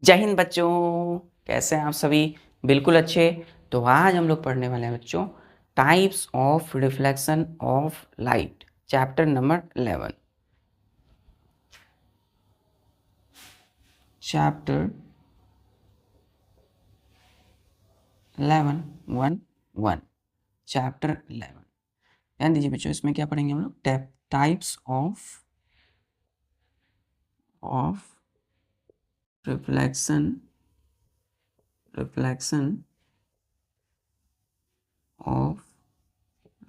जय हिंद बच्चों, कैसे हैं आप सभी? बिल्कुल अच्छे। तो आज हम लोग पढ़ने वाले हैं बच्चों types of reflection of light, chapter number 11। Chapter 11 1 1 chapter 11। ध्यान दीजिए बच्चों, इसमें क्या पढ़ेंगे हम लोग? Types of reflection of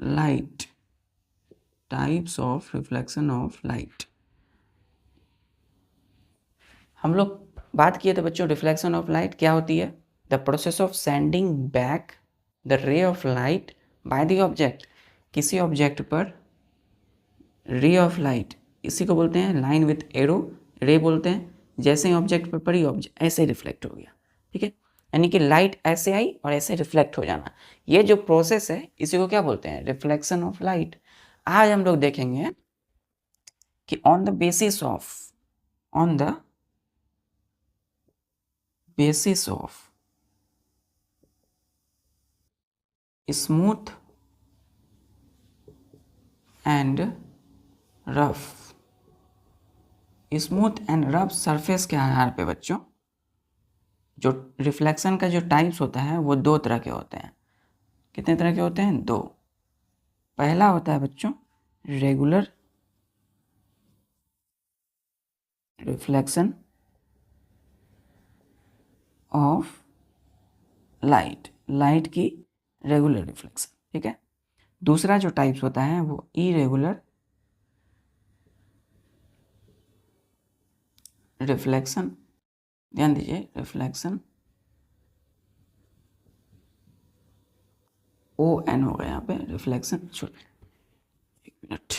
light, types of reflection of light. हम लोग बात किए थे बच्चों, रिफ्लेक्शन ऑफ लाइट क्या होती है? The process of sending back the रे of light by the object. किसी ऑब्जेक्ट पर रे ऑफ लाइट, इसी को बोलते हैं लाइन विथ एरो, रे बोलते हैं। जैसे ही ऑब्जेक्ट पर पड़ी, ऑब्जेक्ट ऐसे रिफ्लेक्ट हो गया, ठीक है। यानी कि लाइट ऐसे आई और ऐसे रिफ्लेक्ट हो जाना, ये जो प्रोसेस है इसी को क्या बोलते हैं? Reflection of light. आज हम लोग देखेंगे कि on the basis of smooth and rough, smooth and rough surface के आधार पे बच्चों, जो रिफ्लेक्शन का जो टाइप्स होता है वो दो तरह के होते हैं। कितने तरह के होते हैं? दो। पहला होता है बच्चों regular reflection of light, light की रेगुलर रिफ्लेक्शन, ठीक है। दूसरा जो टाइप्स होता है वो इरेगुलर रिफ्लेक्शन। ध्यान दीजिए, रिफ्लेक्शन ON हो गया यहाँ पे, रिफ्लेक्शन छोटे, एक मिनट,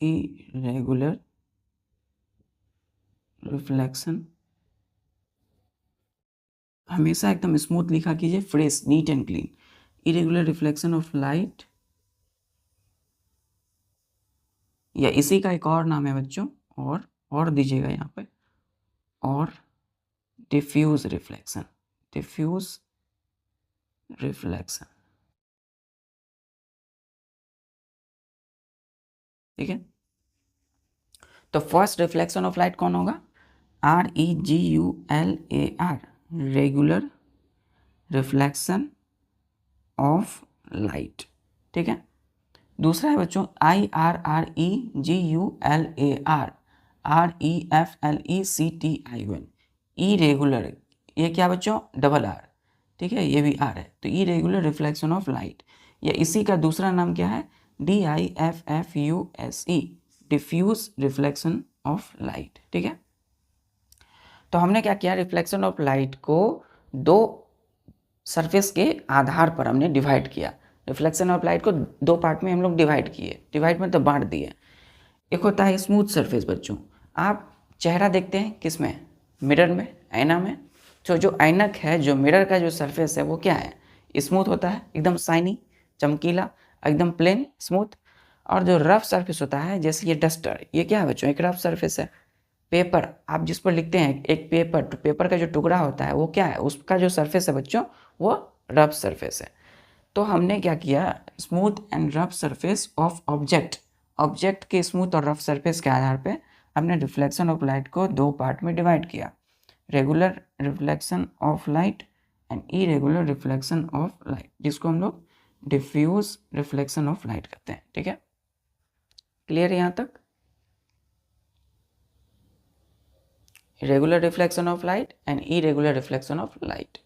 इरेगुलर रिफ्लेक्शन, हमेशा एकदम स्मूथ लिखा कीजिए, fresh, neat and clean. Irregular reflection of light, या इसी का एक और नाम है बच्चों, और दीजिएगा यहाँ पे, और डिफ्यूज रिफ्लेक्शन, डिफ्यूज रिफ्लेक्शन, ठीक है। तो फर्स्ट रिफ्लेक्शन ऑफ लाइट कौन होगा? REGULAR, regular reflection of light, ठीक है। दूसरा है बच्चों IRREGULAR, REFLECTION, इरेगुलर। ये क्या बच्चों? डबल आर, ठीक है, ये भी आर है। तो इरेगुलर रिफ्लेक्शन ऑफ लाइट, या इसी का दूसरा नाम क्या है? DIFFUSE, diffuse reflection of light, ठीक है। तो हमने क्या किया? रिफ्लेक्शन ऑफ लाइट को दो सरफेस के आधार पर हमने डिवाइड किया। रिफ्लेक्शन ऑफ लाइट को दो पार्ट में हम लोग डिवाइड किए, डिवाइड मतलब बांट दिए। एक होता है स्मूथ सरफेस बच्चों, आप चेहरा देखते हैं किस में? मिरर में, आईना में। तो जो ऐनक है, जो मिरर का जो सरफेस है वो क्या है? स्मूथ होता है, एकदम शाइनी, चमकीला, एकदम प्लेन स्मूथ। और जो रफ सरफेस होता है, जैसे ये डस्टर, ये क्या है बच्चों? एक रफ सरफेस है। पेपर आप जिस पर लिखते हैं, एक पेपर, तो पेपर का जो टुकड़ा होता है वो क्या है? उसका जो सरफेस है बच्चों वो रफ सरफेस है। तो हमने क्या किया? Smooth and rough surface of object, object के स्मूथ और रफ सरफेस के आधार पे हमने रिफ्लेक्शन ऑफ लाइट को दो पार्ट में डिवाइड किया, regular reflection of light and irregular reflection of light, जिसको हम लोग डिफ्यूज रिफ्लेक्शन ऑफ लाइट कहते हैं, ठीक है। क्लियर है यहाँ तक? Regular reflection of light and irregular reflection of light.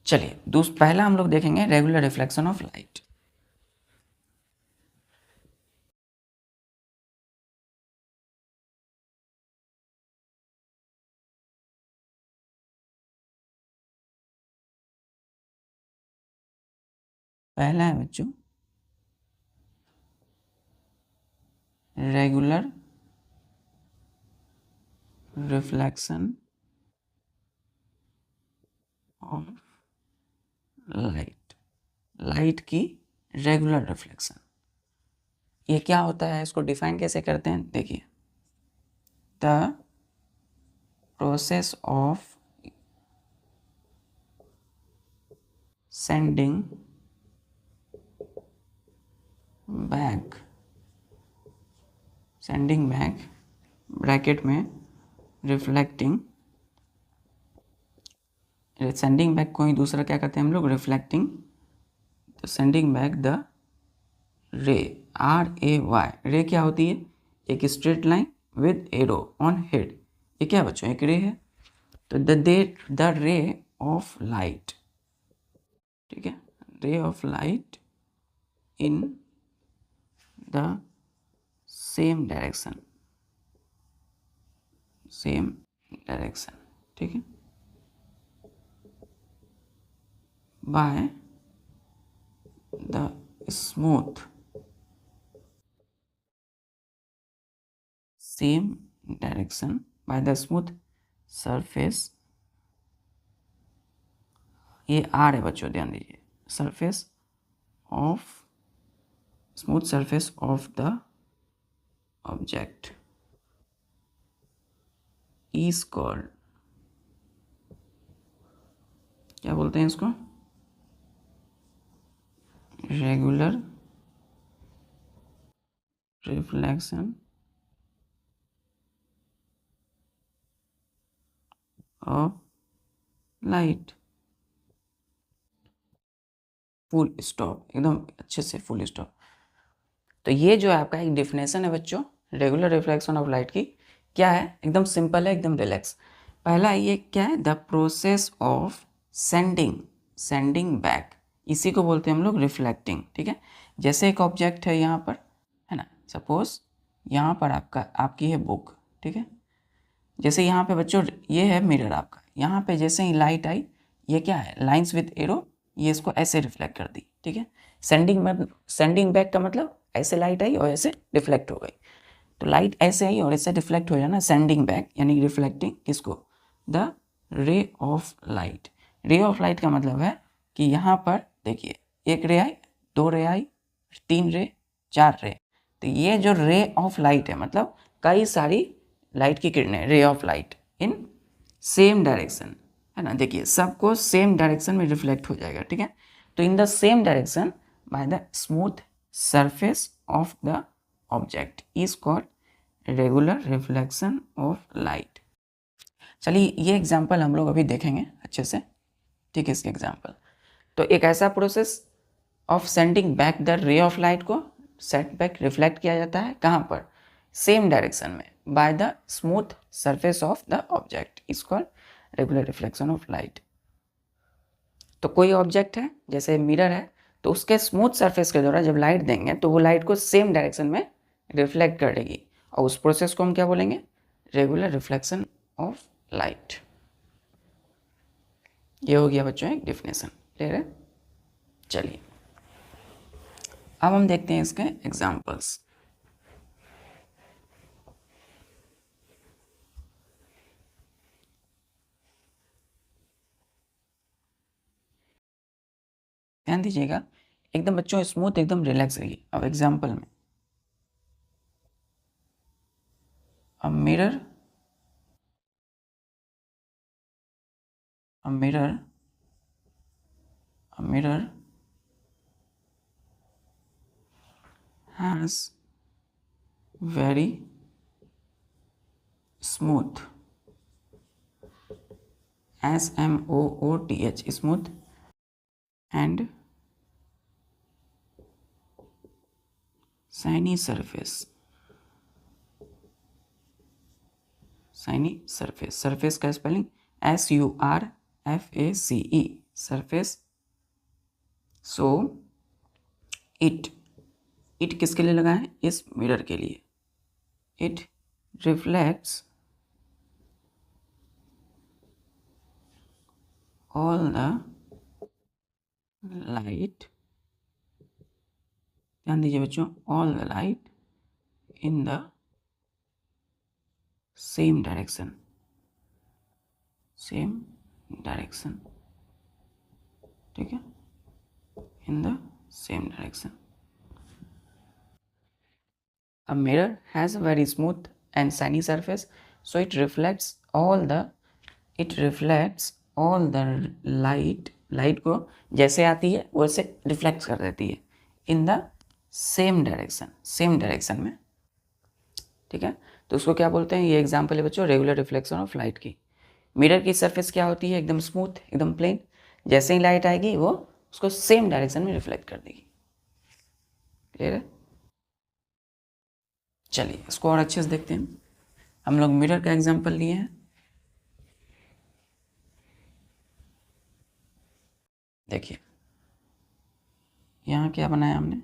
चलिए पहला हम लोग देखेंगे रेगुलर रिफ्लेक्शन ऑफ लाइट। पहला है बच्चों regular reflection of light, light की रेगुलर रिफ्लेक्शन। ये क्या होता है, इसको डिफाइन कैसे करते हैं, देखिए, the process of sending back bracket में रिफ्लेक्टिंग, सेंडिंग बैक को ही दूसरा क्या करते हैं हम लोग, रिफ्लेक्टिंग, तो सेंडिंग बैक द रे, RAY, रे क्या होती है, एक straight line with arrow on head, ये क्या बच्चों, एक रे है, तो द रे ऑफ लाइट, ठीक है, रे of light in the same direction, ठीक है, by the smooth same direction by the smooth surface, ये आर है बच्चों, ध्यान दीजिए, surface of smooth surface of the object is called, क्या बोलते हैं इसको, regular reflection of light, full stop, एकदम अच्छे से फुल स्टॉप। तो ये जो है आपका एक डिफिनेशन है बच्चों रेगुलर रिफ्लेक्शन ऑफ लाइट की, क्या है, एकदम सिंपल है, एकदम रिलैक्स। पहला ये क्या है, the process of sending back, इसी को बोलते हैं हम लोग रिफ्लेक्टिंग, ठीक है। जैसे एक ऑब्जेक्ट है यहाँ पर, है ना, सपोज यहाँ पर आपकी है बुक, ठीक है, जैसे यहाँ पे बच्चों ये है मिरर आपका, यहाँ पे जैसे ही लाइट आई, ये क्या है, लाइंस विद एरो, ये इसको ऐसे रिफ्लेक्ट कर दी, ठीक है। सेंडिंग बैक का मतलब ऐसे लाइट आई और ऐसे रिफ्लेक्ट हो गई, तो लाइट ऐसे आई और ऐसे रिफ्लेक्ट हो जाना, सेंडिंग बैक यानी रिफ्लेक्टिंग किसको, द रे ऑफ लाइट। रे ऑफ लाइट का मतलब है कि यहाँ पर देखिए, एक रे आई, दो रे आई, तीन रे, चार रे, तो ये जो रे ऑफ लाइट है मतलब कई सारी लाइट की किरणें, रे of light in same direction, है ना, देखिए सबको सेम डायरेक्शन में रिफ्लेक्ट हो जाएगा, ठीक है। तो in the same direction by the smooth surface of the object is called regular reflection of light. चलिए ये एग्जाम्पल हम लोग अभी देखेंगे अच्छे से, ठीक है, इसके एग्जाम्पल। तो एक ऐसा process of sending back the रे ऑफ लाइट को सेट बैक रिफ्लेक्ट किया जाता है, कहाँ पर, सेम डायरेक्शन में, bye the smooth surface of the object is called regular reflection of light. तो कोई ऑब्जेक्ट है जैसे मिरर है, तो उसके स्मूथ सरफेस के द्वारा जब लाइट देंगे तो वो लाइट को सेम डायरेक्शन में रिफ्लेक्ट करेगी, और उस प्रोसेस को हम क्या बोलेंगे, रेगुलर रिफ्लेक्शन ऑफ लाइट। ये हो गया बच्चों एक डिफिनेशन, क्लियर है। चलिए अब हम देखते हैं इसके एग्जाम्पल्स। ध्यान दीजिएगा, एकदम बच्चों स्मूथ, एकदम रिलैक्स रहिए। अब एग्जाम्पल में, a mirror has very smooth, SMOOTH, smooth and shiny surface, surface का spelling SURFACE, surface। So it किसके लिए लगा है, इस मिरर के लिए, it reflects all the light, ध्यान दीजिए बच्चों, all the light in the same direction, ठीक है, in the same direction। A mirror has a very smooth and shiny surface, so it reflects all the light को जैसे आती है वैसे रिफ्लेक्ट कर देती है इन द सेम डायरेक्शन में, ठीक है। तो उसको क्या बोलते हैं, ये एग्जांपल है बच्चों रेगुलर रिफ्लेक्शन ऑफ लाइट की। मिरर की सरफेस क्या होती है, एकदम स्मूथ, एकदम प्लेन, जैसे ही लाइट आएगी वो उसको सेम डायरेक्शन में रिफ्लेक्ट कर देगी। क्लियर है? चलिए इसको और अच्छे से देखते हैं। हम लोग मिरर का एग्जांपल लिए हैं, देखिए यहाँ क्या बनाया हमने,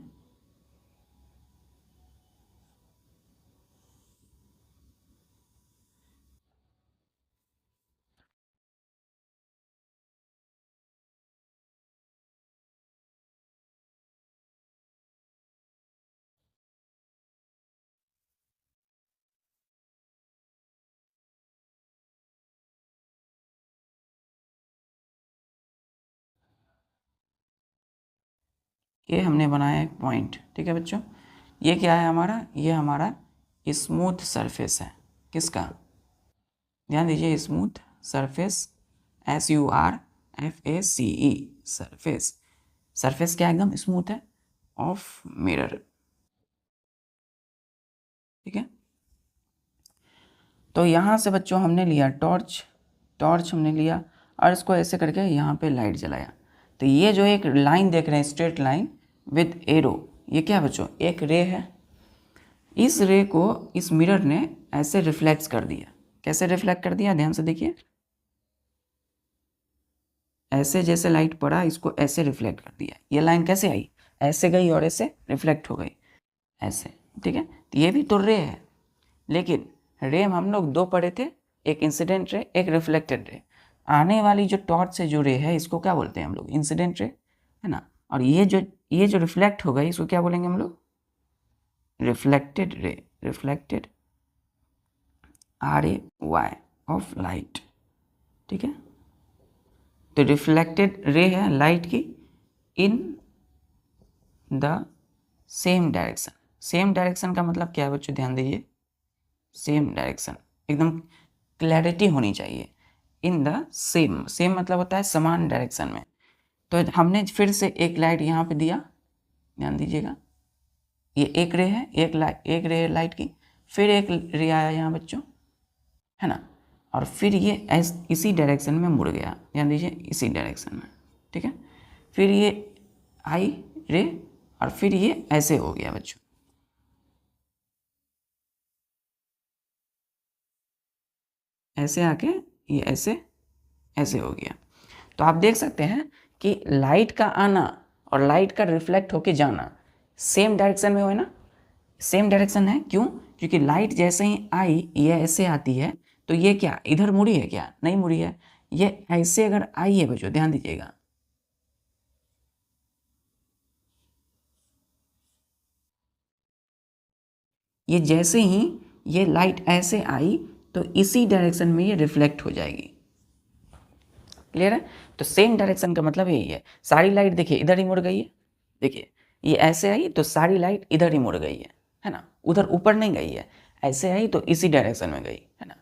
ये हमने बनाया एक पॉइंट, ठीक है बच्चों। ये क्या है हमारा, ये हमारा स्मूथ सरफेस है, किसका, ध्यान दीजिए, smooth surface, SURFACE, surface, surface क्या एकदम स्मूथ है ऑफ मिरर, ठीक है। तो यहाँ से बच्चों हमने लिया टॉर्च हमने लिया और इसको ऐसे करके यहाँ पे लाइट जलाया। तो ये जो एक लाइन देख रहे हैं स्ट्रेट लाइन विद एरो, ये क्या बच्चों, एक रे है। इस रे को इस मिरर ने ऐसे रिफ्लेक्ट कर दिया। कैसे रिफ्लेक्ट कर दिया, ध्यान से देखिए, ऐसे जैसे लाइट पड़ा इसको ऐसे रिफ्लेक्ट कर दिया। ये लाइन कैसे आई, ऐसे गई और ऐसे रिफ्लेक्ट हो गई, ऐसे, ठीक है। तो ये भी तो रे है, लेकिन रे हम लोग दो पढ़े थे, एक इंसिडेंट रे, एक रिफ्लेक्टेड रे। आने वाली जो टॉर्च से जो रे है इसको क्या बोलते हैं हम लोग, इंसिडेंट रे, है ना। और ये जो रिफ्लेक्ट हो गई इसको क्या बोलेंगे हम लोग, reflected ray, reflected RAY of light, ठीक है। तो रिफ्लेक्टेड रे है लाइट की in the same direction. Same direction का मतलब क्या है बच्चों, ध्यान दीजिए, सेम डायरेक्शन, एकदम क्लैरिटी होनी चाहिए, इन द सेम मतलब होता है समान डायरेक्शन में। तो हमने फिर से एक लाइट यहाँ पे दिया, ध्यान दीजिएगा, ये एक रे है, एक रे है लाइट की, फिर एक रे आया यहाँ बच्चों, है ना, और फिर ये इसी डायरेक्शन में मुड़ गया, ध्यान दीजिए, इसी डायरेक्शन में, ठीक है। फिर ये आई रे और फिर ये ऐसे हो गया बच्चों, ऐसे आके ये ऐसे हो गया। तो आप देख सकते हैं कि लाइट का आना और लाइट का रिफ्लेक्ट होके जाना सेम डायरेक्शन में हो, है ना, सेम डायरेक्शन है। क्यों, क्योंकि लाइट जैसे ही आई ये ऐसे आती है, तो ये क्या इधर मुड़ी है, क्या नहीं मुड़ी है, ये ऐसे अगर आई है बच्चों, ध्यान दीजिएगा, ये जैसे ही ये लाइट ऐसे आई तो इसी डायरेक्शन में ये रिफ्लेक्ट हो जाएगी। क्लियर है? तो सेम डायरेक्शन का मतलब यही है, सारी लाइट देखिए इधर ही मुड़ गई है, देखिए ये ऐसे आई तो सारी लाइट इधर ही मुड़ गई है ना, उधर ऊपर नहीं गई है, ऐसे आई तो इसी डायरेक्शन में गई, है ना।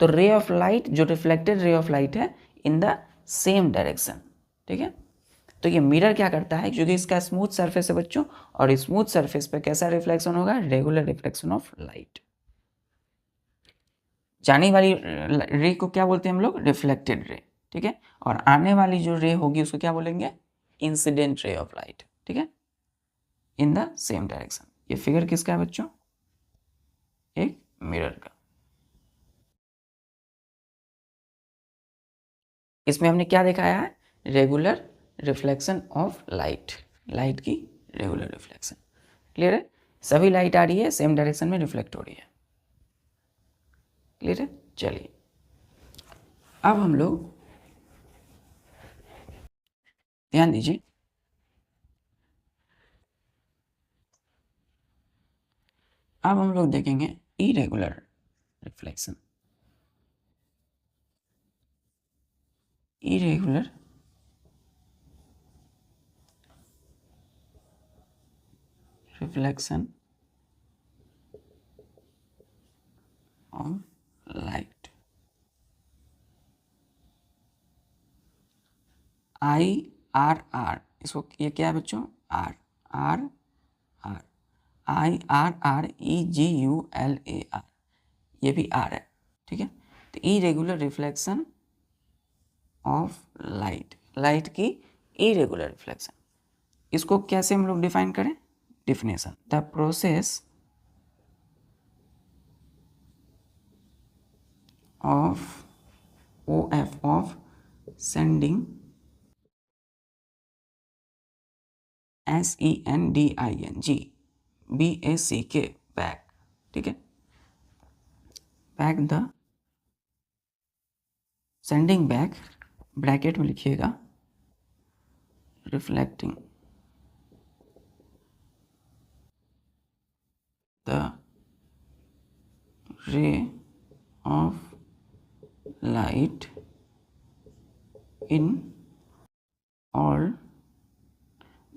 तो रे ऑफ लाइट, जो रिफ्लेक्टेड रे ऑफ लाइट है, इन द सेम डायरेक्शन, ठीक है। तो ये मिरर क्या करता है, क्योंकि इसका स्मूथ सरफेस है बच्चों, और स्मूथ सरफेस पे कैसा रिफ्लेक्शन होगा, रेगुलर रिफ्लेक्शन ऑफ लाइट। जाने वाली रे को क्या बोलते हैं हम लोग, रिफ्लेक्टेड रे, ठीक है। और आने वाली जो रे होगी उसको क्या बोलेंगे, इंसिडेंट रे ऑफ लाइट, ठीक है, इन द सेम डायरेक्शन। ये फिगर किसका है बच्चों, एक मिरर का। इसमें हमने क्या दिखाया है, regular reflection of light, light की रेगुलर रिफ्लेक्शन। क्लियर है? सभी लाइट आ रही है सेम डायरेक्शन में रिफ्लेक्ट हो रही है। क्लियर है? चलिए अब हम लोग ध्यान दीजिए, अब हम लोग देखेंगे irregular reflection. Irregular reflection of light. IRR, इसको ये क्या है बच्चों, आर आर आर, IRREGULAR, ये भी आर है, ठीक है। तो irregular reflection of light, light की इरेगुलर रिफ्लेक्शन, इसको कैसे हम लोग डिफाइन करें, definition, the process of OF of sending SENDING BACK back, ठीक है, back the sending back, bracket में लिखिएगा रिफ्लेक्टिंग द रे ऑफ लाइट इन ऑल।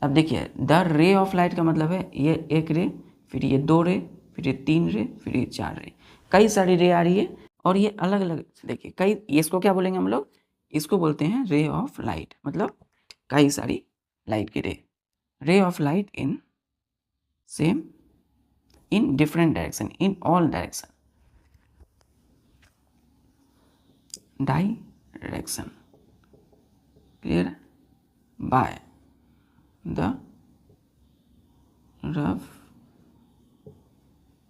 अब देखिए द रे ऑफ लाइट का मतलब है ये एक रे, फिर ये दो रे, फिर ये तीन रे, फिर ये चार रे, कई सारी रे आ रही है और ये अलग अलग, देखिए कई, इसको क्या बोलेंगे हम लोग, इसको बोलते हैं रे ऑफ लाइट, मतलब कई सारी लाइट की ray of light in same in different direction, in all direction, direction, clear, by the rough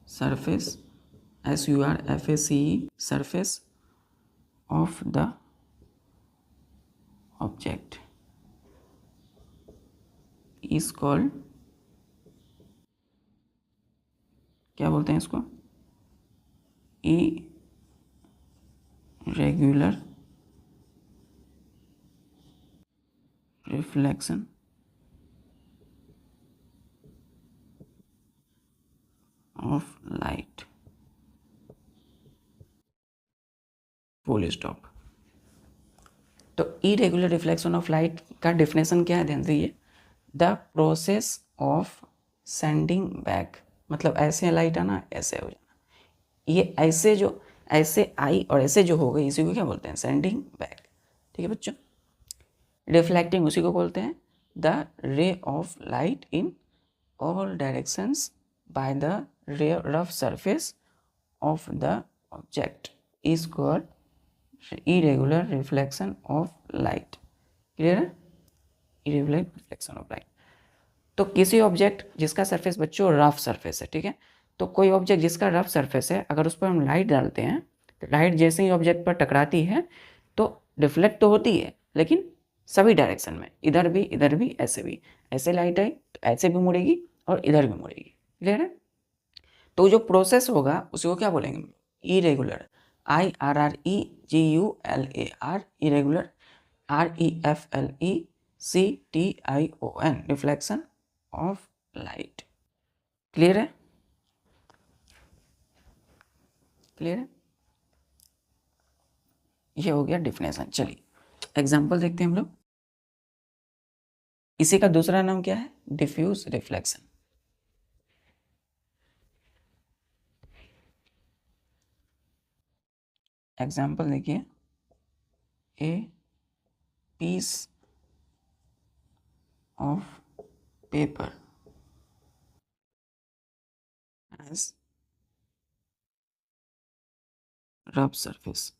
surface SURFACE surface of the object is called, क्या बोलते हैं इसको, irregular reflection of light, full stop. तो irregular reflection of light का definition क्या है, ध्यान दीजिए, the process of sending back, मतलब ऐसे लाइट आना ऐसे हो जाना, ये ऐसे जो ऐसे आई और ऐसे जो हो गई इसी को क्या बोलते हैं, सेंडिंग बैक, ठीक है बच्चों। रिफ्लेक्टिंग उसी को बोलते हैं द रे of light in all directions by the rough surface of the object is called irregular reflection of light, clear है, irregular reflection of light। तो किसी ऑब्जेक्ट जिसका सरफेस बच्चों रफ सरफेस है, ठीक है, तो कोई ऑब्जेक्ट जिसका रफ सरफेस है अगर उस पर हम लाइट डालते हैं तो लाइट जैसे ही ऑब्जेक्ट पर टकराती है तो रिफ्लेक्ट तो होती है लेकिन सभी डायरेक्शन में, इधर भी ऐसे लाइट आई तो ऐसे भी मुड़ेगी और इधर भी मुड़ेगी, क्लियर है। तो जो प्रोसेस होगा उसी को क्या बोलेंगे, irregular, IRREGULAR, irregular, REFLECTION, reflection of light, clear है, क्लियर है, ये हो गया डिफिनेशन। चलिए एग्जांपल देखते हैं हम लोग। इसी का दूसरा नाम क्या है, डिफ्यूज रिफ्लेक्शन। एग्जाम्पल देखिए, a piece of paper has rough surface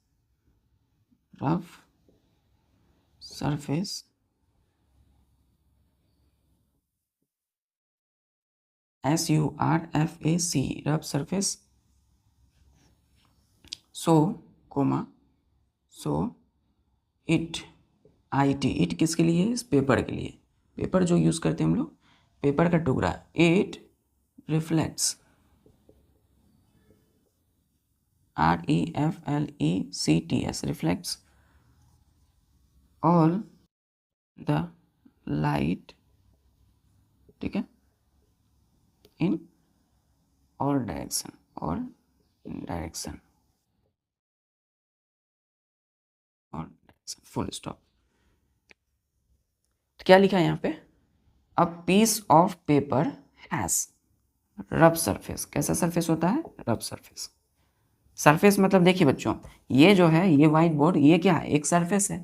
SURFAC, rough surface, so it, it किसके लिए, इस पेपर के लिए, पेपर जो यूज करते हैं हम लोग, पेपर का टुकड़ा, it reflects, REFLECTS, reflects all the light, ठीक है, in all direction, full stop. तो क्या लिखा है यहाँ पे, a piece of paper has rough surface, कैसा सरफेस होता है, रफ सरफेस, सरफेस मतलब देखिए बच्चों, ये जो है ये व्हाइट बोर्ड, ये क्या है, एक सरफेस है।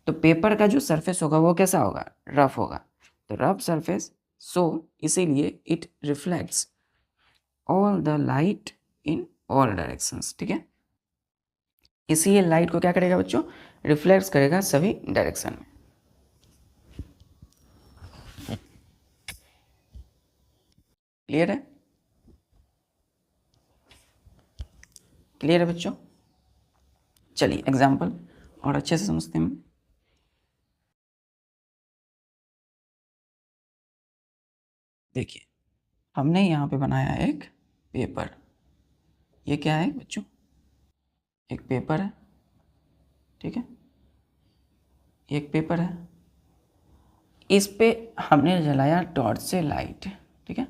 तो पेपर का जो सरफेस होगा वो कैसा होगा, रफ होगा। तो रफ सरफेस, सो इसीलिए it reflects all the light in all directions. ठीक है, इसीलिए लाइट को क्या करेगा बच्चों, रिफ्लेक्ट करेगा सभी डायरेक्शन में। क्लियर है, क्लियर है बच्चों। चलिए एग्जाम्पल और अच्छे से समझते हैं। देखिए हमने यहाँ पे बनाया एक पेपर, ये क्या है बच्चों, एक पेपर है। ठीक है, एक पेपर है, इस पे हमने जलाया टॉर्च से लाइट। ठीक है,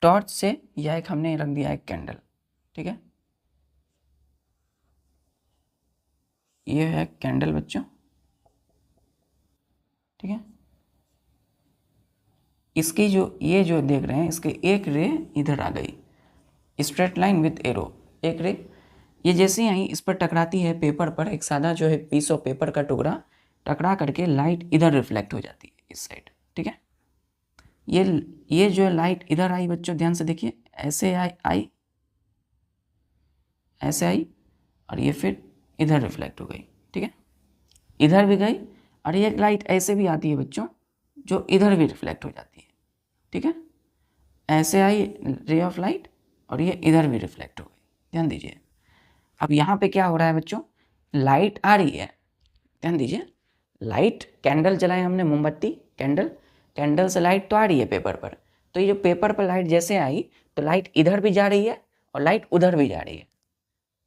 टॉर्च से या एक हमने रख दिया एक कैंडल। ठीक है, ये है कैंडल बच्चों। ठीक है, इसकी जो ये जो देख रहे हैं, इसके एक रे इधर आ गई, स्ट्रेट लाइन विथ एरो, एक रे ये जैसे ही आई इस पर टकराती है पेपर पर, एक सादा जो है पीस ऑफ पेपर का टुकड़ा टकरा करके लाइट इधर रिफ्लेक्ट हो जाती है इस साइड। ठीक है, ये जो लाइट इधर आई बच्चों, ध्यान से देखिए, ऐसे आई ऐसे आई और ये फिर इधर रिफ्लेक्ट हो गई। ठीक है, इधर भी गई, और ये लाइट ऐसे भी आती है बच्चों जो इधर भी रिफ्लेक्ट हो जाती है। ठीक है, ऐसे आई रे ऑफ लाइट और ये इधर भी रिफ्लेक्ट हो गई, ध्यान दीजिए। अब यहाँ पे क्या हो रहा है बच्चों, लाइट आ रही है, ध्यान दीजिए, लाइट, कैंडल जलाए हमने, मोमबत्ती, कैंडल, कैंडल से लाइट तो आ रही है पेपर पर। तो ये जो पेपर पर लाइट जैसे आई तो लाइट इधर भी जा रही है और लाइट उधर भी जा रही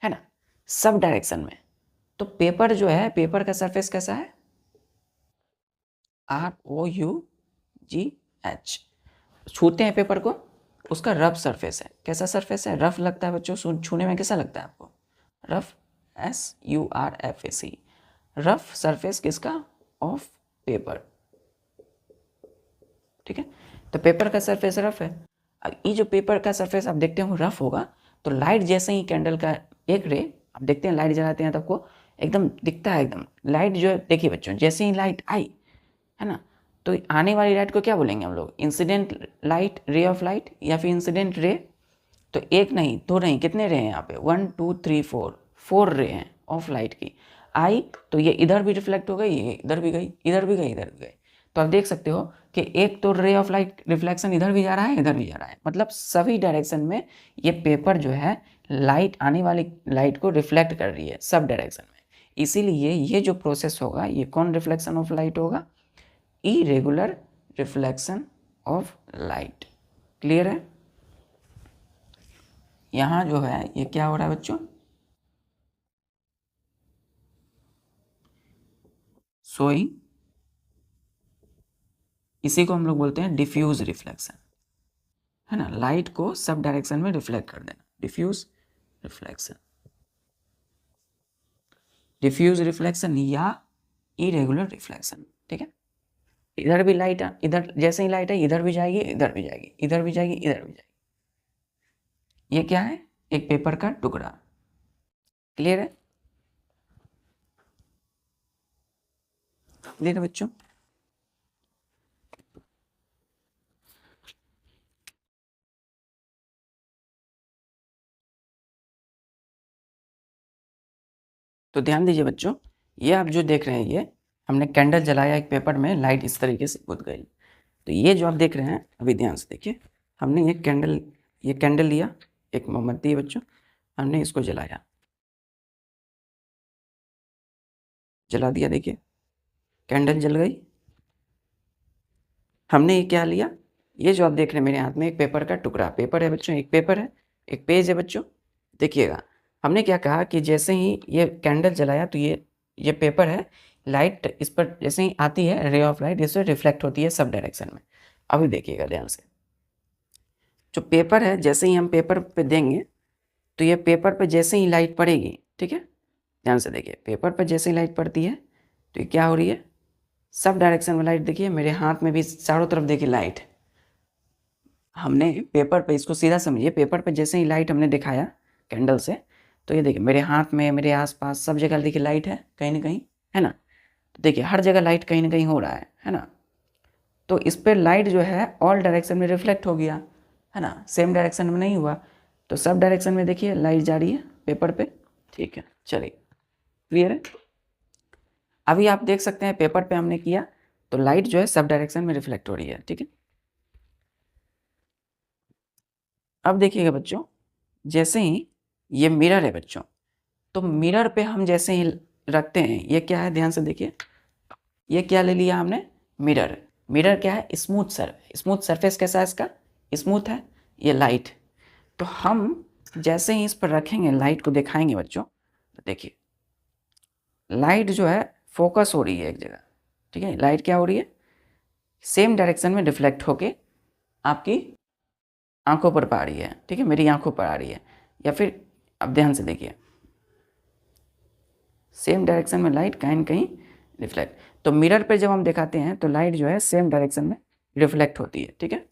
है ना, सब डायरेक्शन में। तो पेपर जो है, पेपर का सरफेस कैसा है, ROUGH, छूते हैं पेपर को, उसका रफ सरफेस है। कैसा सरफेस है, रफ लगता है बच्चों, छूने में कैसा लगता है आपको, रफ, SURFAC, रफ सरफेस किसका, ऑफ पेपर। ठीक है, तो पेपर का सरफेस रफ है। अब ये जो पेपर का सरफेस आप देखते हो रफ होगा, तो लाइट जैसे ही कैंडल का एक रे, आप देखते हैं लाइट जलाते हैं तो आपको एकदम दिखता है, एकदम लाइट जो है, देखिए बच्चों जैसे ही लाइट आई है ना, तो आने वाली लाइट को क्या बोलेंगे हम लोग, इंसिडेंट लाइट, रे ऑफ लाइट, या फिर इंसिडेंट रे। तो एक नहीं, दो नहीं, कितने रे हैं यहाँ पे, 1 2 3 4, 4 रे हैं ऑफ लाइट की। आई तो ये इधर भी रिफ्लेक्ट हो गई, ये इधर भी गई, इधर भी गई, इधर भी गई। तो आप देख सकते हो कि एक तो रे ऑफ लाइट रिफ्लेक्शन इधर भी जा रहा है, इधर भी जा रहा है, मतलब सभी डायरेक्शन में ये पेपर जो है लाइट, आने वाली लाइट को रिफ्लेक्ट कर रही है सब डायरेक्शन में। इसीलिए ये जो प्रोसेस होगा, ये कौन रिफ्लेक्शन ऑफ लाइट होगा, irregular reflection of light. Clear है, यहाँ जो है ये क्या हो रहा है बच्चों, सोइंग, इसी को हम लोग बोलते हैं डिफ्यूज रिफ्लेक्शन, है ना, लाइट को सब डायरेक्शन में रिफ्लेक्ट कर देना, डिफ्यूज रिफ्लेक्शन, डिफ्यूज रिफ्लेक्शन या इरेगुलर रिफ्लेक्शन। ठीक है, इधर भी लाइट, इधर जैसे ही लाइट है इधर भी जाएगी, इधर भी जाएगी, इधर भी जाएगी, इधर भी जाएगी। ये क्या है, एक पेपर का टुकड़ा। क्लियर है, क्लियर है बच्चों। तो ध्यान दीजिए बच्चों, ये आप जो देख रहे हैं, ये हमने कैंडल जलाया एक पेपर में, लाइट इस तरीके से कूद गई। तो ये जो आप देख रहे हैं, अभी ध्यान से देखिए, हमने ये कैंडल लिया, एक मोमबत्ती है बच्चों, हमने इसको जलाया, जला दिया, देखिए कैंडल जल गई। हमने ये क्या लिया, ये जो आप देख रहे हैं मेरे हाथ में, एक पेपर का टुकड़ा, पेपर है बच्चों, एक पेपर है, एक पेज है बच्चों। देखिएगा, हमने क्या कहा कि जैसे ही ये कैंडल जलाया तो ये पेपर है, लाइट इस पर जैसे ही आती है, रे ऑफ लाइट इससे रिफ्लेक्ट होती है सब डायरेक्शन में। अभी देखिएगा ध्यान से, जो पेपर है जैसे ही हम पेपर पे देंगे तो ये पेपर पे जैसे ही लाइट पड़ेगी, ठीक है, ध्यान से देखिए, पेपर पर जैसे ही लाइट पड़ती है तो ये क्या हो रही है, सब डायरेक्शन में लाइट। देखिए मेरे हाथ में भी चारों तरफ देखिए लाइट, हमने पेपर पे, इसको सीधा समझिए, पेपर पे जैसे ही लाइट हमने दिखाया कैंडल से, तो ये देखिए मेरे हाथ में, मेरे आसपास सब जगह देखिए लाइट है कहीं ना कहीं, है ना। तो देखिए हर जगह लाइट कहीं ना कहीं हो रहा है ना। तो इस पर लाइट जो है ऑल डायरेक्शन में रिफ्लेक्ट हो गया, है ना, सेम डायरेक्शन में नहीं हुआ। तो सब डायरेक्शन में देखिए लाइट जा रही है पेपर पे, ठीक है। चलिए क्लियर है। अभी आप देख सकते हैं पेपर पे हमने किया तो लाइट जो है सब डायरेक्शन में रिफ्लेक्ट हो रही है, ठीक है। अब देखिएगा बच्चों, जैसे ही ये मिरर है बच्चों, तो मिरर पे हम जैसे ही रखते हैं, ये क्या है ध्यान से देखिए, ये क्या ले लिया हमने, मिरर। मिरर क्या है, स्मूथ सरफेस कैसा है इसका, स्मूथ है, ये लाइट। तो हम जैसे ही इस पर रखेंगे, लाइट को दिखाएंगे बच्चों, तो देखिए लाइट जो है फोकस हो रही है एक जगह, ठीक है। लाइट क्या हो रही है, सेम डायरेक्शन में रिफ्लेक्ट होके आपकी आंखों पर पा रही है, ठीक है, मेरी आंखों पर आ रही है। या फिर अब ध्यान से देखिए, सेम डायरेक्शन में लाइट कहीं न कहीं रिफ्लेक्ट। तो मिरर पे जब हम दिखाते हैं तो लाइट जो है सेम डायरेक्शन में रिफ्लेक्ट होती है, ठीक है।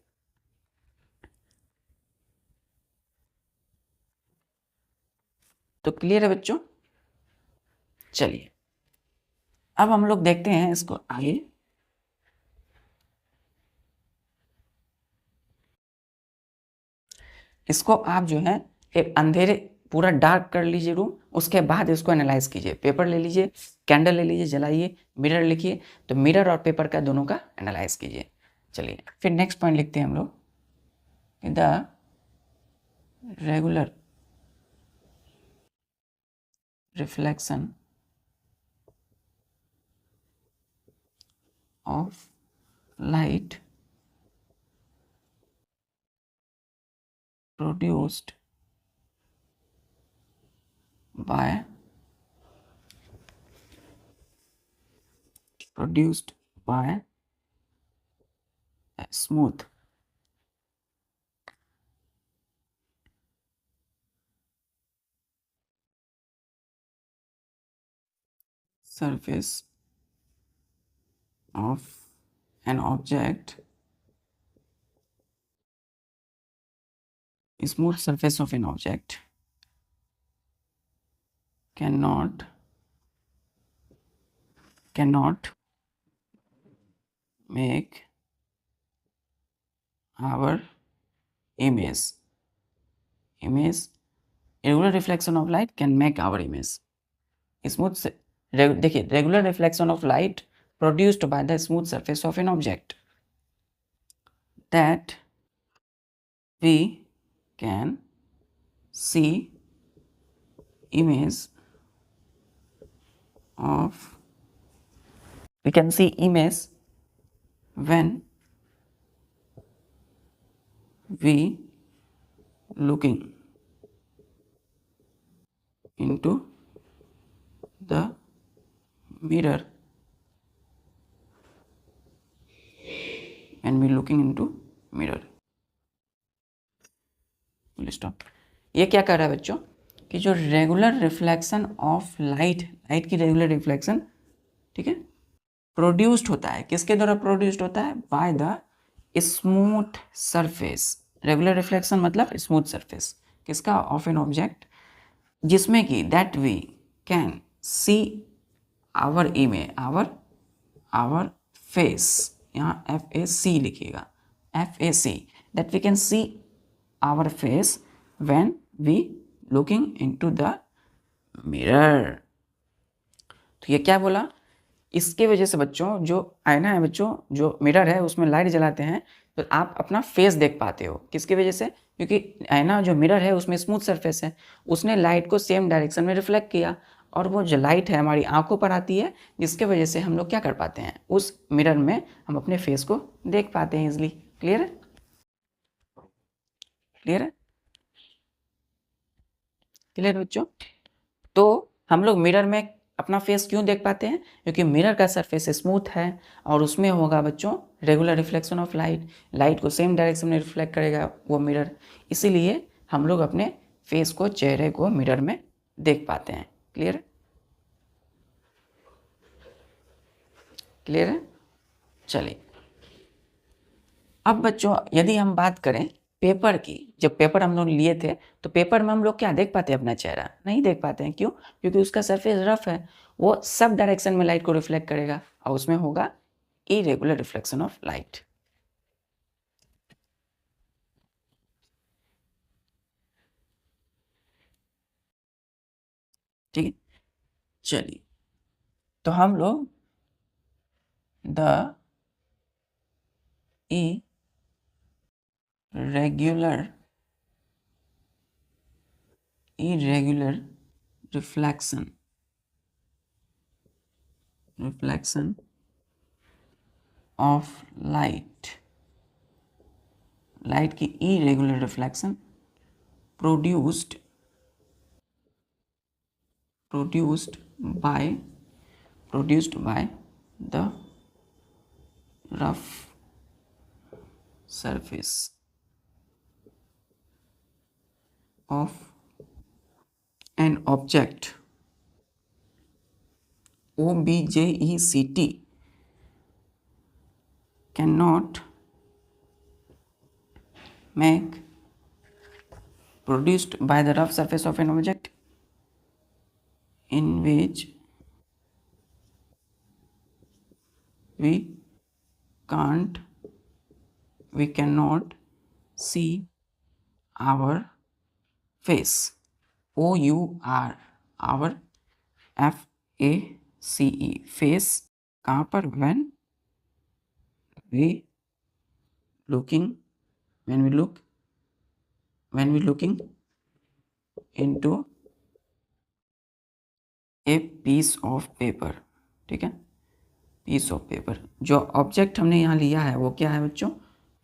तो क्लियर है बच्चों। चलिए अब हम लोग देखते हैं इसको आगे। इसको आप जो है एक अंधेरे, पूरा डार्क कर लीजिए रूम, उसके बाद इसको एनालाइज कीजिए। पेपर ले लीजिए, कैंडल ले लीजिए, जलाइए, मिरर लिखिए, तो मिरर और पेपर का दोनों का एनालाइज कीजिए। चलिए फिर नेक्स्ट पॉइंट लिखते हैं हम लोग, the regular reflection of light produced by a smooth surface of an object, smooth surface of an object cannot make our image regular reflection of light can make our image smooth देखिए regular reflection of light produced by the smooth surface of an object that we can see image when we looking into the mirror stop. ये क्या कर रहा है बच्चों कि जो regular reflection of light की रेगुलर रिफ्लेक्शन, ठीक है, प्रोड्यूस्ड होता है, किसके द्वारा प्रोड्यूस्ड होता है, by the smooth surface. Regular reflection मतलब स्मूथ सरफेस किसका, ऑफ एन ऑब्जेक्ट, जिसमें कि that we can see our image, our face, यहाँ FAC लिखिएगा, FAC, that we can see our face when we looking into the mirror. तो ये क्या बोला, इसके वजह से बच्चों जो आईना है बच्चों, जो मिरर है उसमें लाइट जलाते हैं तो आप अपना फेस देख पाते हो, किसकी वजह से, क्योंकि आईना जो मिरर है उसमें स्मूथ सरफेस है, उसने लाइट को सेम डायरेक्शन में रिफ्लेक्ट किया, और वो जो लाइट है हमारी आंखों पर आती है, जिसके वजह से हम लोग क्या कर पाते हैं, उस मिरर में हम अपने फेस को देख पाते हैं इजिली। क्लियर है, क्लियर है, क्लियर बच्चों। तो हम लोग मिरर में अपना फेस क्यों देख पाते हैं, क्योंकि मिरर का सरफेस स्मूथ है और उसमें होगा बच्चों रेगुलर रिफ्लेक्शन ऑफ लाइट को सेम डायरेक्शन में रिफ्लेक्ट करेगा वो मिरर, इसीलिए हम लोग अपने फेस को, चेहरे को मिरर में देख पाते हैं। क्लियर है, क्लियर है। चलिए अब बच्चों यदि हम बात करें पेपर की, जब पेपर हम लोग लिए थे तो पेपर में हम लोग क्या देख पाते हैं, अपना चेहरा नहीं देख पाते हैं। क्यों? क्योंकि उसका सरफेस रफ है, वो सब डायरेक्शन में लाइट को रिफ्लेक्ट करेगा और उसमें होगा इरेगुलर रिफ्लेक्शन ऑफ लाइट। ठीक है, चलिए तो हम लोग the irregular reflection of light की irregular reflection produced by the rough surface of an object object cannot make produced by the rough surface of an object in which we cannot see our face. OUR our FACE face कहाँ पर? when we looking into a piece of paper। ठीक है, piece of paper. जो object हमने यहाँ लिया है वो क्या है बच्चों?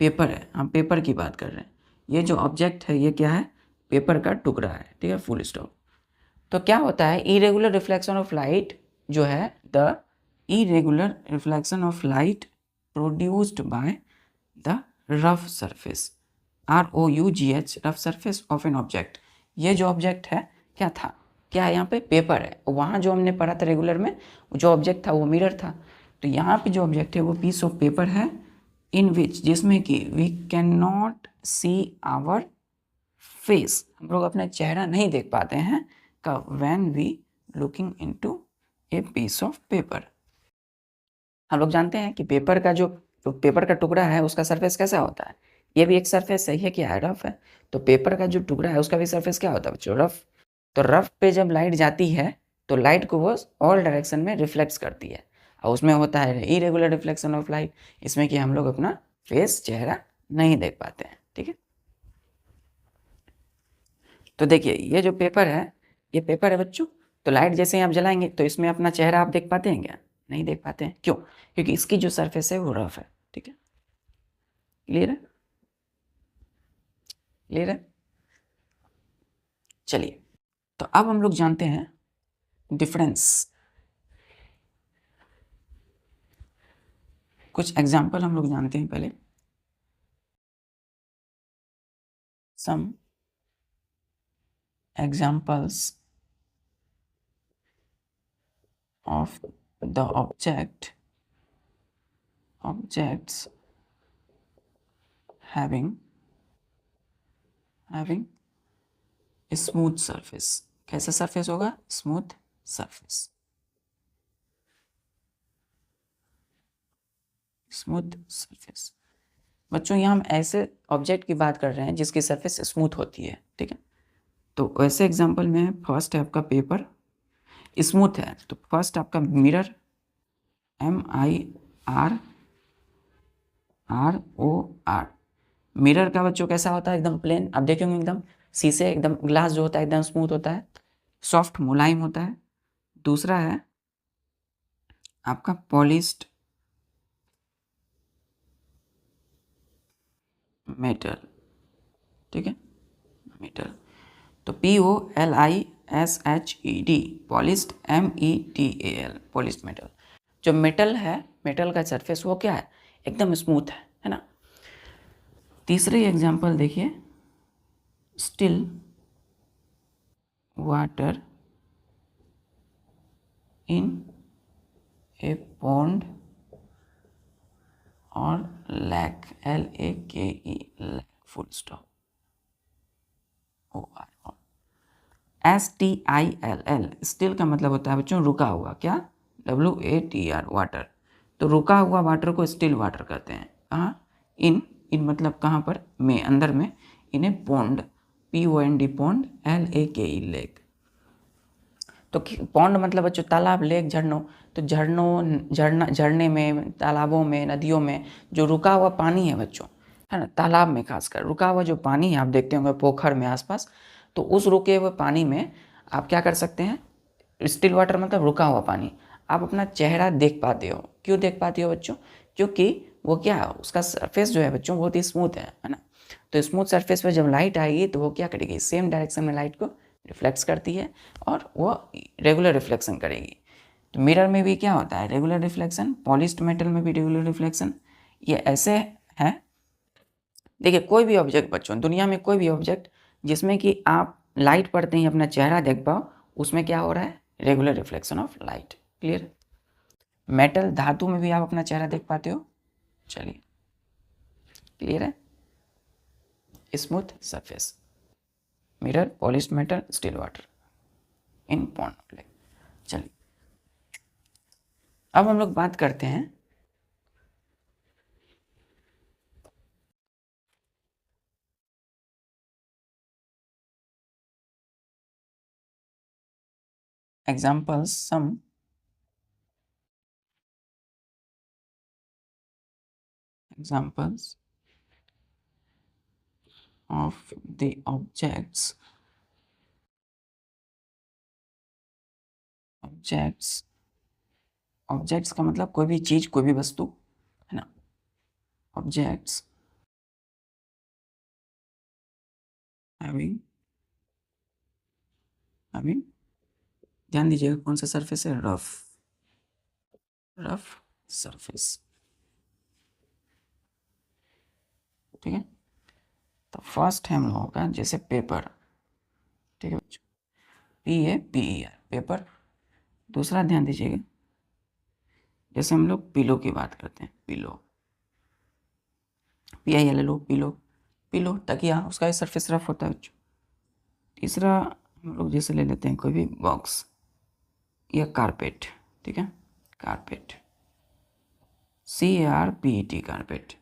पेपर है। हम पेपर की बात कर रहे हैं। ये जो ऑब्जेक्ट है ये क्या है? पेपर का टुकड़ा है। ठीक है, फुल स्टॉप। तो क्या होता है, इरेगुलर रिफ्लेक्शन ऑफ लाइट जो है, the irregular reflection of light produced by the rough surface, ROUGH, rough surface of an object. ये जो ऑब्जेक्ट है क्या था? क्या है यहाँ पे? पेपर है। वहाँ जो हमने पढ़ा था रेगुलर में, जो ऑब्जेक्ट था वो मिरर था। तो यहाँ पे जो ऑब्जेक्ट है वो पीस ऑफ पेपर है, इन विच, जिसमें कि we can not see our face, हम लोग अपना चेहरा नहीं देख पाते हैं। कब? When we looking into a piece of paper. हम लोग जानते हैं कि पेपर का जो पेपर का टुकड़ा है उसका सरफेस कैसा होता है? ये भी एक सरफेस है, क्या है? रफ है। तो पेपर का जो टुकड़ा है उसका भी सरफेस क्या होता है बच्चों? रफ। तो रफ पे जब लाइट जाती है तो लाइट को वो ऑल डायरेक्शन में रिफ्लेक्ट करती है और उसमें होता है इरेगुलर रिफ्लेक्शन ऑफ लाइट, इसमें कि हम लोग अपना फेस, चेहरा नहीं देख पाते हैं। ठीक है, तो देखिए ये जो पेपर है, ये पेपर है बच्चों। तो लाइट जैसे ही आप जलाएंगे तो इसमें अपना चेहरा आप देख पाते हैं क्या? नहीं देख पाते हैं। क्यों? क्योंकि इसकी जो सरफेस है वो रफ है। ठीक है, क्लियर है? क्लियर है? चलिए तो अब हम लोग जानते हैं डिफरेंस। कुछ एग्जाम्पल हम लोग जानते हैं पहले। Some examples of the objects having smooth surface। कैसा सरफेस होगा? Smooth surface, smooth surface. बच्चों यहाँ हम ऐसे ऑब्जेक्ट की बात कर रहे हैं जिसकी सरफेस स्मूथ होती है। ठीक है, तो वैसे एग्जांपल में फर्स्ट है आपका पेपर, स्मूथ है। तो फर्स्ट आपका मिरर, MIRROR। मिरर का बच्चों कैसा होता है? एकदम प्लेन। आप देखेंगे एकदम शीशे, एकदम ग्लास जो होता है एकदम स्मूथ होता है, सॉफ्ट, मुलायम होता है। दूसरा है आपका पॉलिश्ड मेटल। ठीक है, मेटल। तो POLISHED, polished, METAL, polished metal. जो मेटल है, मेटल का सरफेस वो क्या है? एकदम स्मूथ है ना। तीसरे एग्जांपल देखिए, still water in a pond और lake, LAKE, lake, full stop. OR। STILL, still का मतलब होता है बच्चों रुका हुआ, क्या? WATR, water. तो रुका हुआ वाटर को स्टिल वाटर कहते हैं। कहाँ? इन मतलब कहाँ पर? में, अंदर में। इन्हें pond, POND, pond, LAKE, lake. तो पॉन्ड मतलब बच्चों तालाब, लेक, झरनों। तो झरने में, तालाबों में, नदियों में जो रुका हुआ पानी है बच्चों, है ना, तालाब में खासकर रुका हुआ जो पानी है, आप देखते होंगे पोखर में आसपास, तो उस रुके हुए पानी में आप क्या कर सकते हैं? स्टिल वाटर मतलब रुका हुआ पानी। आप अपना चेहरा देख पाते हो। क्यों देख पाते हो बच्चों? क्योंकि वो क्या है, उसका सरफेस जो है बच्चों बहुत ही स्मूथ है ना। तो स्मूथ सरफेस पे जब लाइट आएगी तो वो क्या करेगी? सेम डायरेक्शन में लाइट को रिफ्लेक्ट करती है और वो रेगुलर रिफ्लेक्शन करेगी। तो मिरर में भी क्या होता है? Regular reflection. पॉलिश्ड मेटल में भी रेगुलर रिफ्लेक्शन। ये ऐसे है। देखिए कोई भी ऑब्जेक्ट बच्चों, दुनिया में कोई भी ऑब्जेक्ट जिसमें कि आप लाइट पड़ते ही अपना चेहरा देख पाओ, उसमें क्या हो रहा है? Regular reflection of light. Clear? Metal, धातु में भी आप अपना चेहरा देख पाते हो। चलिए, क्लियर है? Smooth surface, mirror, polished metal, still water, in pond. चलिए अब हम लोग बात करते हैं examples, some examples of the objects objects का मतलब कोई भी चीज, कोई भी वस्तु, है ना। ऑब्जेक्ट्स हैविंग हैविंग ध्यान दीजिएगा कौन सा सरफेस है? Rough surface. ठीक है। तो फर्स्ट है हम लोगों का जैसे पेपर। ठीक है बच्चों, PAPER, पेपर। दूसरा ध्यान दीजिएगा, जैसे हम लोग पिलो की बात करते हैं, पिलो, PILLO, पिलो। पिलो तकिया, उसका सरफेस रफ होता है बच्चों। तीसरा हम लोग जैसे ले लेते हैं कोई भी बॉक्स या कारपेट। ठीक है, कारपेट, CARPET, कारपेट।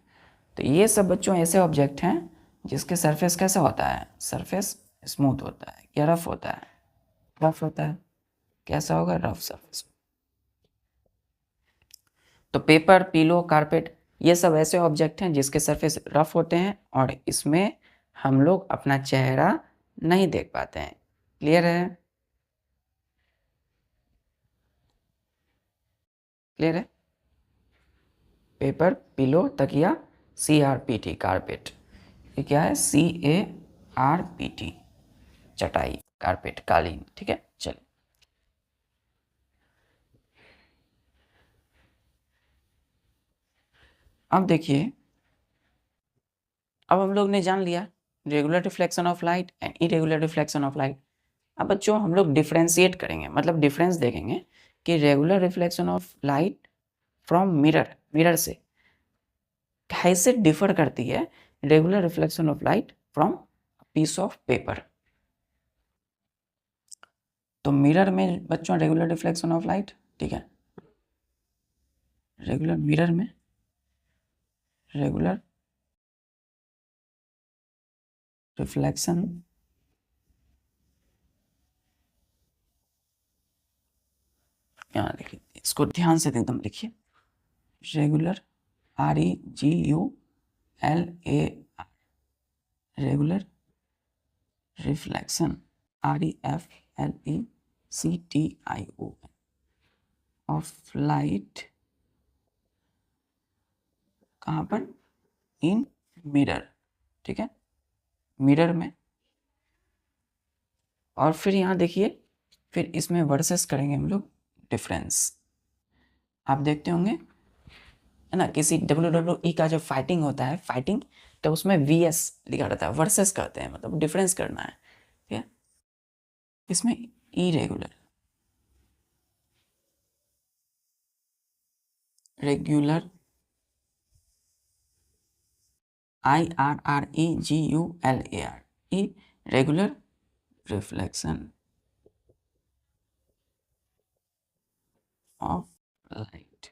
तो ये सब बच्चों ऐसे ऑब्जेक्ट हैं जिसके सरफेस कैसा होता है? सरफेस स्मूथ होता है या रफ होता है? रफ होता है। कैसा होगा? Rough surface. तो पेपर, पिलो, कारपेट, ये सब ऐसे ऑब्जेक्ट हैं जिसके सरफेस रफ होते हैं और इसमें हम लोग अपना चेहरा नहीं देख पाते हैं। क्लियर है? क्लियर है? पेपर, पिलो, तकिया, CRPT, कारपेट। ये क्या है? CARPT, चटाई, कारपेट, कालीन। ठीक है, चलिए अब देखिए, अब हम लोग ने जान लिया regular reflection of light and irregular reflection of light. अब बच्चों हम लोग डिफ्रेंशिएट करेंगे, मतलब डिफरेंस देखेंगे कि regular reflection of light from mirror, mirror से कैसे डिफर करती है regular reflection of light from piece of paper. तो मिरर में बच्चों रेगुलर रिफ्लेक्शन ऑफ लाइट, ठीक है, रेगुलर मिरर में रेगुलर रिफ्लेक्शन यहाँ देखिए, इसको ध्यान से एकदम लिखिए, regular, REGULAR, regular reflection, REFLECTION of light, कहाँ पर? In mirror. ठीक है, मिरर में। और फिर यहाँ देखिए, फिर इसमें वर्सेस करेंगे हम लोग डिफरेंस। आप देखते होंगे है ना, किसी WWE का जो फाइटिंग होता है, फाइटिंग, तो उसमें VS लिखा रहता है, वर्सेस कहते हैं, मतलब डिफरेंस करना है। ठीक है, इसमें irregular, regular, IRREGULAR, regular reflection of light.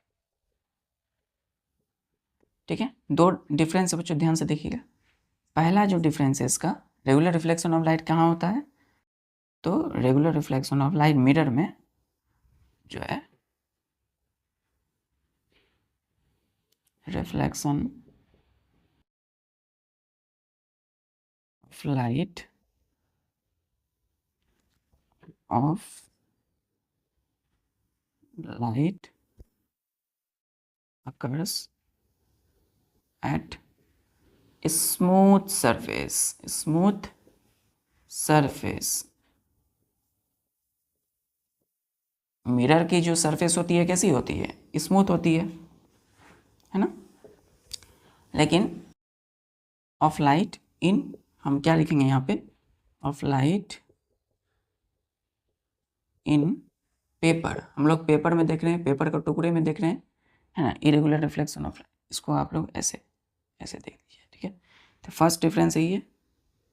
ठीक है, दो डिफरेंस है बच्चों, ध्यान से देखिएगा। पहला जो डिफरेंस है इसका, रेगुलर रिफ्लेक्शन ऑफ लाइट कहाँ होता है, तो regular reflection of light mirror में जो है reflection of light occurs at smooth surface। Mirror की जो सरफेस होती है कैसी होती है, स्मूथ होती है ना। लेकिन ऑफ लाइट इन, हम क्या लिखेंगे यहाँ पे, ऑफ लाइट इन पेपर। हम लोग पेपर में देख रहे हैं, पेपर के टुकड़े में देख रहे हैं, है ना। इरेगुलर रिफ्लेक्शन ऑफ लाइट, इसको आप लोग ऐसे ऐसे देख लीजिए। ठीक है, तो फर्स्ट डिफरेंस यही है।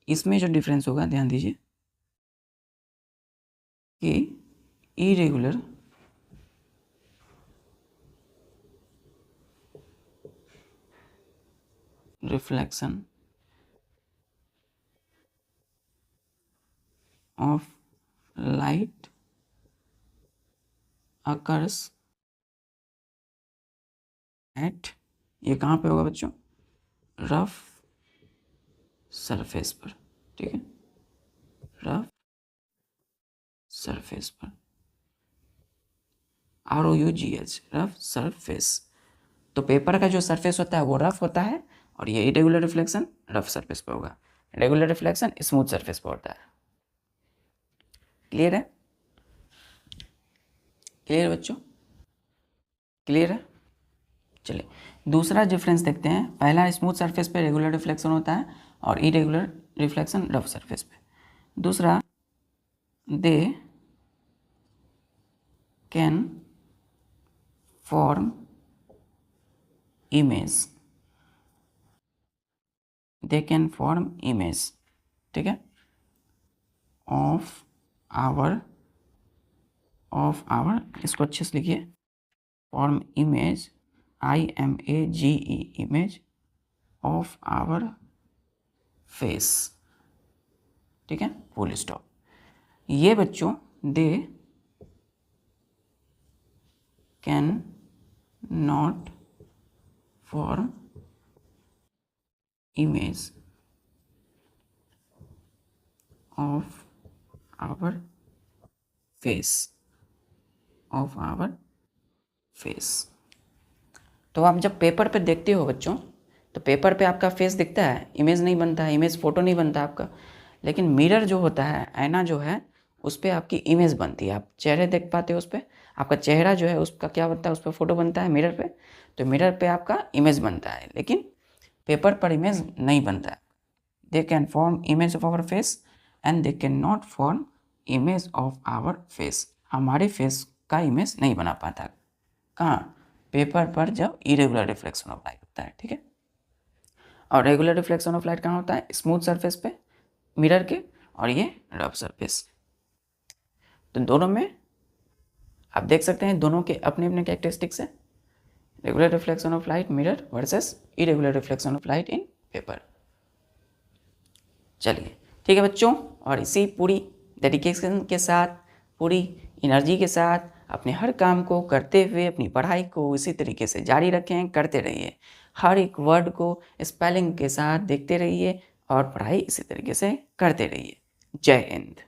इसमें जो डिफरेंस होगा, ध्यान दीजिए कि irregular reflection of light occurs at, ये कहाँ पे होगा बच्चों, रफ सरफेस पर। ठीक है, रफ सरफेस पर, ROUGH, रफ सरफेस। तो पेपर का जो सरफेस होता है वो रफ होता है, और ये इरेगुलर रिफ्लेक्शन रफ सरफेस पर होगा। रेगुलर रिफ्लेक्शन स्मूथ सरफेस पर होता है। क्लियर है, क्लियर बच्चों, क्लियर है। चलिए दूसरा डिफरेंस देखते हैं। पहला स्मूथ सरफेस पे रेगुलर रिफ्लेक्शन होता है और इरेगुलर रिफ्लेक्शन रफ सरफेस पे। दूसरा, they can form image, they can form image, ठीक है, ऑफ आवर, इसको अच्छे से लिखिए, form image, IMAGE, image of our face. ठीक है, फुल स्टॉप। ये बच्चों they can not form image of our face, तो आप जब पेपर पे देखते हो बच्चों, तो पेपर पे आपका फेस दिखता है, इमेज नहीं बनता है, इमेज फोटो नहीं बनता आपका। लेकिन मिरर जो होता है, आईना जो है, उस पर आपकी इमेज बनती है, आप चेहरे देख पाते हो उस पर, आपका चेहरा जो है उसका क्या बनता है, उस पर फोटो बनता है मिरर पे, तो मिरर पे आपका इमेज बनता है, लेकिन पेपर पर इमेज नहीं बनता है। They can form image of our face and they can not form image of our face. हमारे फेस का इमेज नहीं बना पाता, कहाँ, पेपर पर, जब इरेगुलर रिफ्लेक्शन ऑफ लाइट होता है। ठीक है, और रेगुलर रिफ्लेक्शन ऑफ लाइट कहाँ होता है, स्मूथ सरफेस पे मिरर के, और ये रफ सरफेस। तो दोनों में आप देख सकते हैं, दोनों के अपने अपने कैरेक्टरिस्टिक्स है। Regular reflection of light mirror versus irregular reflection of light in paper. चलिए ठीक है बच्चों, और इसी पूरी डेडिकेशन के साथ, पूरी एनर्जी के साथ अपने हर काम को करते हुए अपनी पढ़ाई को इसी तरीके से जारी रखें, करते रहिए। हर एक वर्ड को स्पेलिंग के साथ देखते रहिए और पढ़ाई इसी तरीके से करते रहिए। जय हिंद।